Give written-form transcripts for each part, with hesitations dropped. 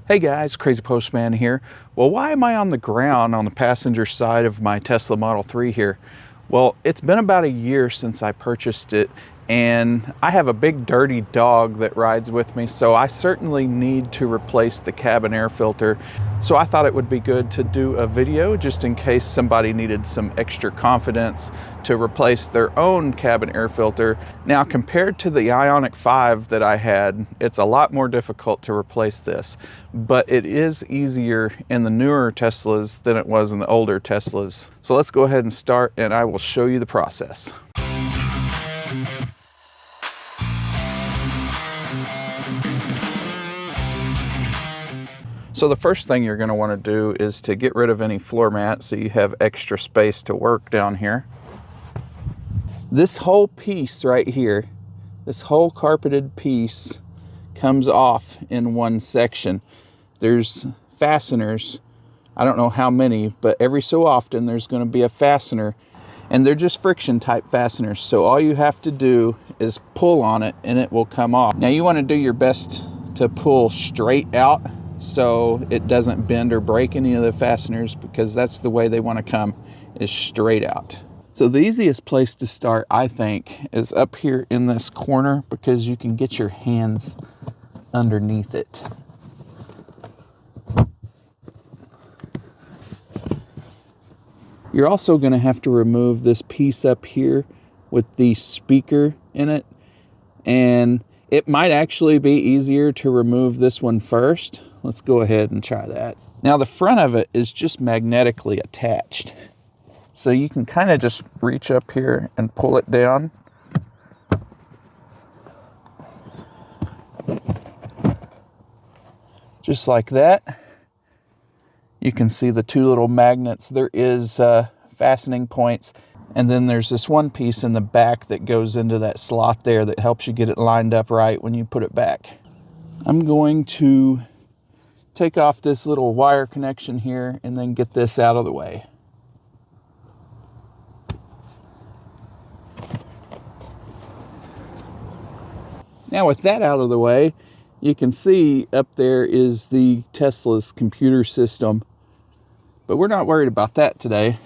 Hey guys, Crazy Postman here. Well, why am I on the ground on the passenger side of my Tesla Model 3 here? Well, it's been about a year since I purchased it, and I have a big dirty dog that rides with me, so I certainly need to replace the cabin air filter. So I thought it would be good to do a video just in case somebody needed some extra confidence to replace their own cabin air filter. Now, compared to the Ioniq 5 that I had, it's a lot more difficult to replace this, but it is easier in the newer Teslas than it was in the older Teslas. So let's go ahead and start, and I will show you the process. So the first thing you're going to want to do is to get rid of any floor mats so you have extra space to work down here. This whole piece right here, this whole carpeted piece comes off in one section. There's fasteners, I don't know how many, but every so often there's going to be a fastener, and they're just friction type fasteners. So all you have to do is pull on it and it will come off. Now you want to do your best to pull straight out so it doesn't bend or break any of the fasteners, because that's the way they want to come, is straight out. So the easiest place to start, I think, is up here in this corner, because you can get your hands underneath it. You're also going to have to remove this piece up here with the speaker in it, and it might actually be easier to remove this one first. Let's go ahead and try that. Now the front of it is just magnetically attached, so you can kind of just reach up here and pull it down. Just like that. You can see the two little magnets. There is fastening points, and then there's this one piece in the back that goes into that slot there that helps you get it lined up right when you put it back. I'm going to take off this little wire connection here and then get this out of the way. Now with that out of the way, you can see up there is the Tesla's computer system, but we're not worried about that today.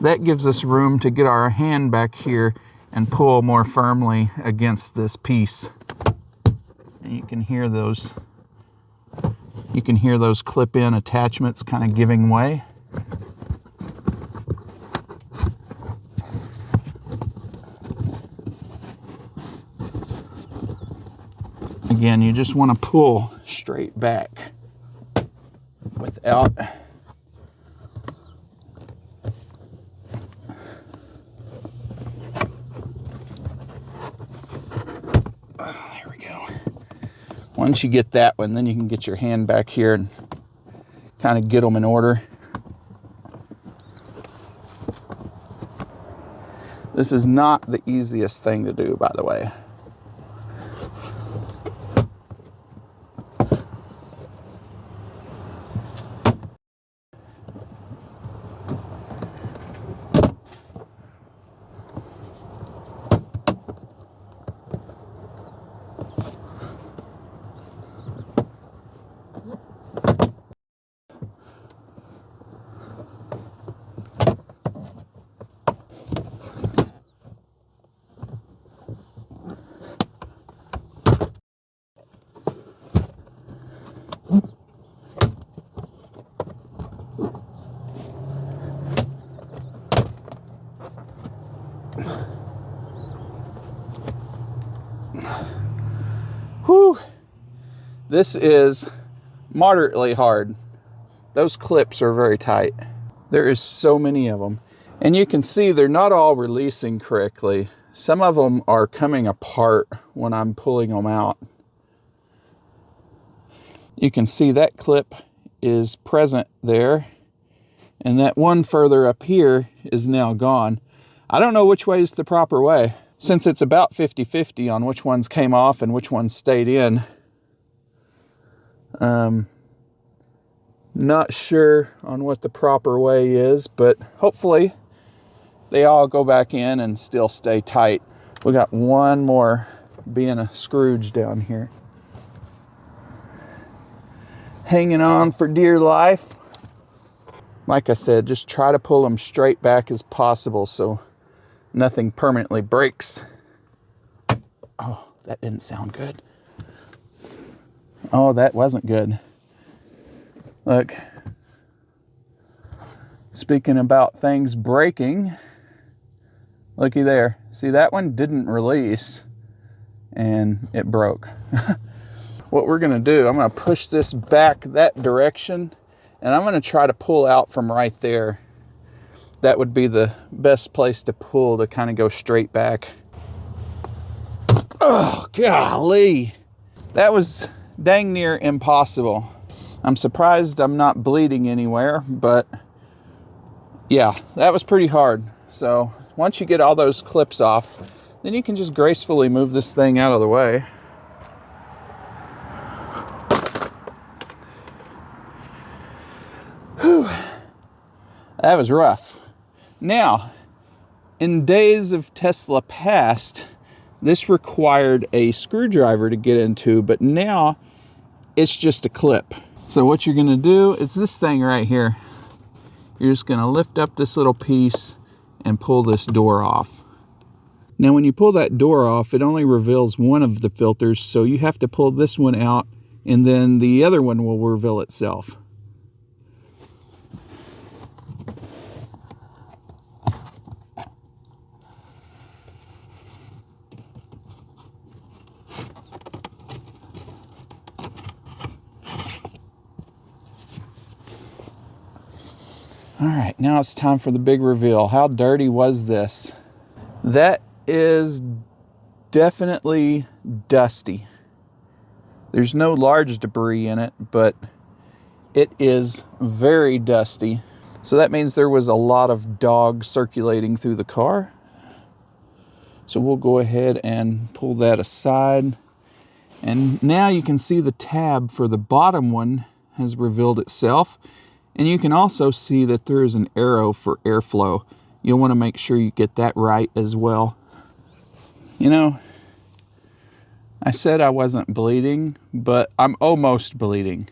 That gives us room to get our hand back here and pull more firmly against this piece. And you can hear those clip-in attachments kind of giving way. Again, you just want to pull straight back without there we go. Once you get that one, then you can get your hand back here and kind of get them in order. This is not the easiest thing to do, by the way. Whew. This is moderately hard. Those clips are very tight. There is so many of them. And you can see they're not all releasing correctly. Some of them are coming apart when I'm pulling them out. You can see that clip is present there, and that one further up here is now gone. I don't know which way is the proper way, since it's about 50-50 on which ones came off and which ones stayed in. Not sure on what the proper way is, but hopefully they all go back in and still stay tight. We got one more being a Scrooge down here. hanging on for dear life. Like I said, just try to pull them straight back as possible so nothing permanently breaks. Oh, that didn't sound good. Oh, that wasn't good. Look, speaking about things breaking, looky there. See, that one didn't release and it broke. What we're gonna do, I'm gonna push this back that direction and I'm gonna try to pull out from right there. That would be the best place to pull to kind of go straight back. Oh, golly. That was dang near impossible. I'm surprised I'm not bleeding anywhere, but yeah, that was pretty hard. So once you get all those clips off, then you can just gracefully move this thing out of the way. Whew. That was rough. Now, in days of Tesla past, this required a screwdriver to get into, but now it's just a clip. So what you're gonna do, it's this thing right here. You're just gonna lift up this little piece and pull this door off. Now when you pull that door off, it only reveals one of the filters, so you have to pull this one out and then the other one will reveal itself. All right, now it's time for the big reveal. How dirty was this? That is definitely dusty. There's no large debris in it, but it is very dusty. So that means there was a lot of dog circulating through the car. So we'll go ahead and pull that aside. And now you can see the tab for the bottom one has revealed itself. And you can also see that there is an arrow for airflow. You'll want to make sure you get that right as well. You know, I said I wasn't bleeding, but I'm almost bleeding.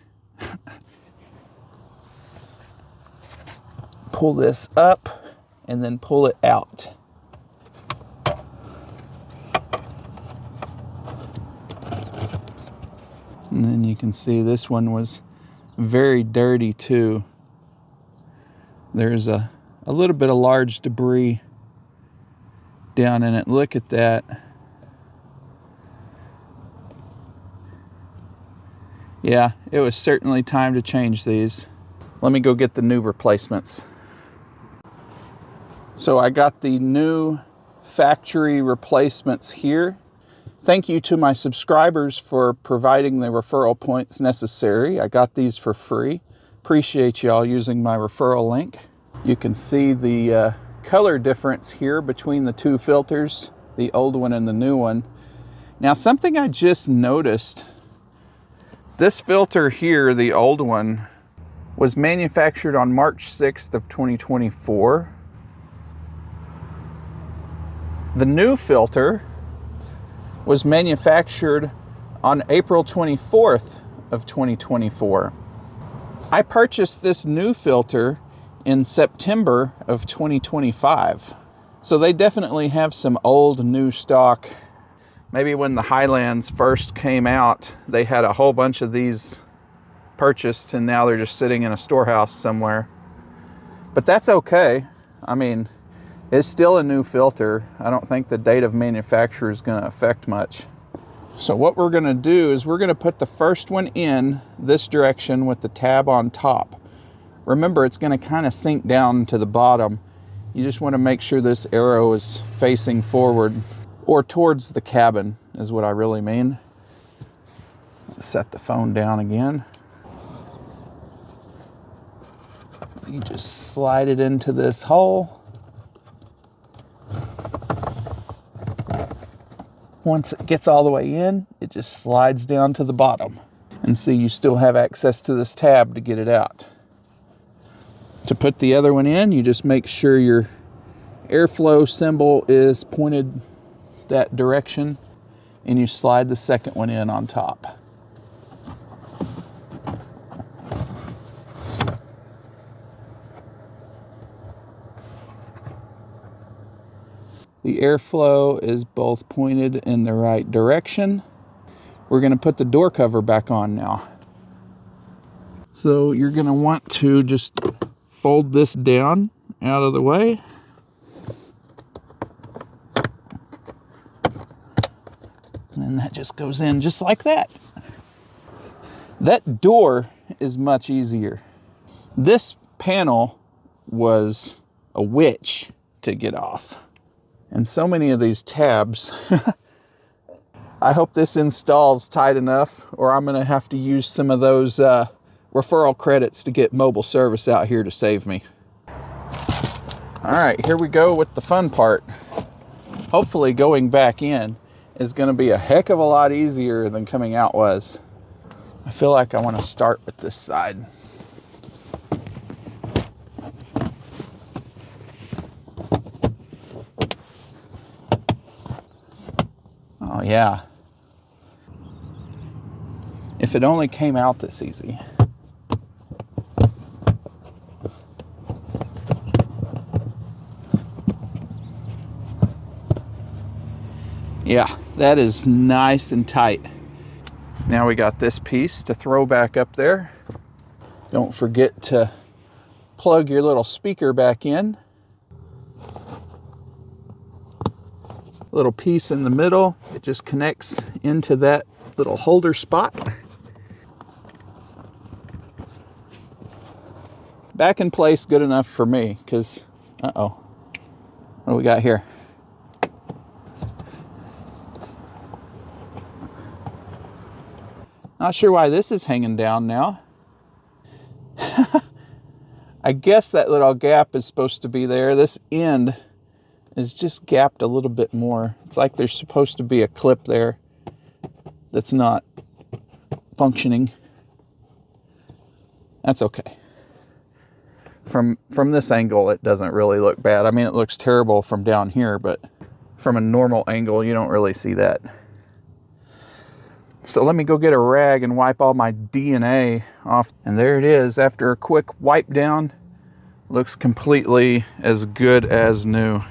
Pull this up and then pull it out. And then you can see this one was very dirty too. There's a little bit of large debris down in it. Look at that. Yeah, it was certainly time to change these. Let me go get the new replacements. So I got the new factory replacements here. Thank you to my subscribers for providing the referral points necessary. I got these for free. Appreciate y'all using my referral link. You can see the color difference here between the two filters, the old one and the new one. Now, something I just noticed, this filter here, the old one, was manufactured on March 6th of 2024. The new filter was manufactured on April 24th of 2024. I purchased this new filter in September of 2025. So they definitely have some old new stock. Maybe when the Highlands first came out, they had a whole bunch of these purchased and now they're just sitting in a storehouse somewhere. But that's okay. I mean, it's still a new filter. I don't think the date of manufacture is going to affect much. So what we're going to do is we're going to put the first one in this direction with the tab on top. Remember, it's going to kind of sink down to the bottom. You just want to make sure this arrow is facing forward or towards the cabin is what I really mean. Set the phone down again. So you just slide it into this hole. Once it gets all the way in, it just slides down to the bottom. And see, you still have access to this tab to get it out. To put the other one in, you just make sure your airflow symbol is pointed that direction and you slide the second one in on top. The airflow is both pointed in the right direction. We're going to put the door cover back on now. So you're going to want to just fold this down out of the way. And then that just goes in just like that. That door is much easier. This panel was a witch to get off. And so many of these tabs, I hope this installs tight enough, or I'm gonna have to use some of those referral credits to get mobile service out here to save me. All right, here we go with the fun part. Hopefully going back in is gonna be a heck of a lot easier than coming out was. I feel like I wanna start with this side. Oh yeah. If it only came out this easy. Yeah, that is nice and tight. Now we got this piece to throw back up there. Don't forget to plug your little speaker back in. Little piece in the middle, it just connects into that little holder spot. Back in place good enough for me, because, uh-oh, what do we got here? Not sure why this is hanging down now. I guess that little gap is supposed to be there. This end is just gapped a little bit more. It's like there's supposed to be a clip there that's not functioning. That's okay. From this angle, it doesn't really look bad. I mean, it looks terrible from down here, but from a normal angle, you don't really see that. So let me go get a rag and wipe all my DNA off. And there it is. After a quick wipe down, looks completely as good as new.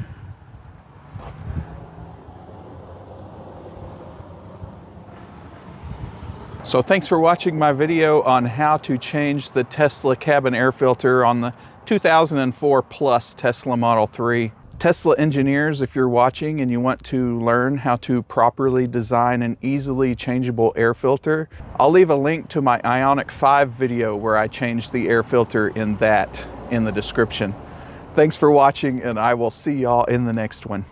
So thanks for watching my video on how to change the Tesla cabin air filter on the 2004 Plus Tesla Model 3. Tesla engineers, if you're watching and you want to learn how to properly design an easily changeable air filter, I'll leave a link to my Ioniq 5 video where I changed the air filter in the description. Thanks for watching, and I will see y'all in the next one.